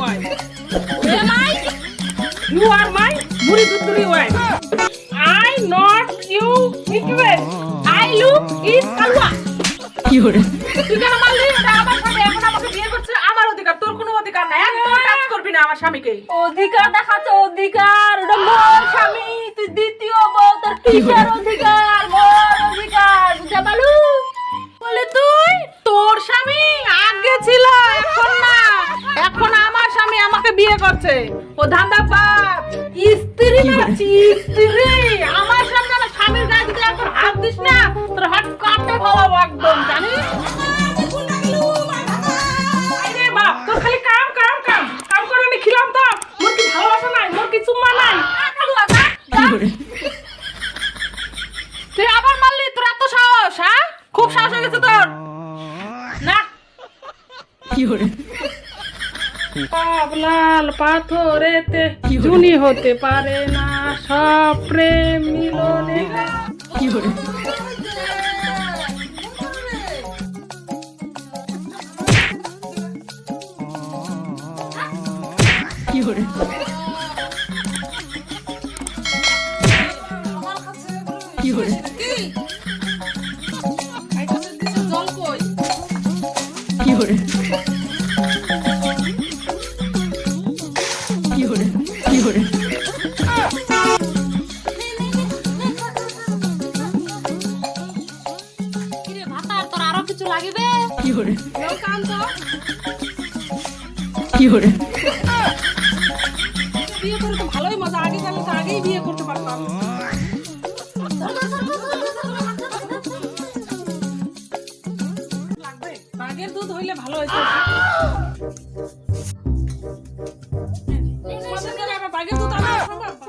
wife. Am I? You are my Muri Duduri wife. I not you request. I look is Kalwa. কি হরে তুই কেন মারলি? এটা আমার স্বামী, এখন আমাকে বিয়ে করছে, আমার অধিকার, তোর কোনো অধিকার নাই। একদম টাচ করবি না আমার স্বামীকে। অধিকার দেখাচ্ছে অধিকার, ওটা মোর স্বামী, তুই দ্বিতীয় বউ, তোর কিসের অধিকার? মোর অধিকার, বুঝা পালু? বলে তুই তোর স্বামী আগে ছিল, এখন না, এখন আমার স্বামী আমাকে বিয়ে করছে। ও ধান্দাবাজ স্ত্রী মারছি, স্ত্রী। আমার সামনে আমার স্বামীর গায়ে যদি একবার হাত দিস না, তোর হাত কাটতে ফেলাবো একদম, জানিস? আরে বাপ, তোর খালি কাম কাম কাম কাম করে আমি খিলাম তো। মোর কি ভালোবাসা নাই, মোর কি চুম্মা নাই? কি হরে তুই আবার মারলি, তোর এত সাহস? হ্যাঁ, খুব সাহস হয়ে গেছে তোর। না, কি হরে পাবলাল পাথরেতে জুনি হতে পারে না, সব প্রেম মিলনে। কি হরে কি হরে কি হরে জল কই? কি হরে কি হরে কি হরে কিরে ভাতার, তোর আরো কিছু লাগিবে? কি হরে জল কাম তো। কি হরে বিয়ে করে তো ভালোই মজা, আগে জানলে তো আগেই বিয়ে করতে পারতাম। লাগবে বাঘের দুধ হইলে ভালো হইতো। বাঘের দুধ আনা সম্ভব?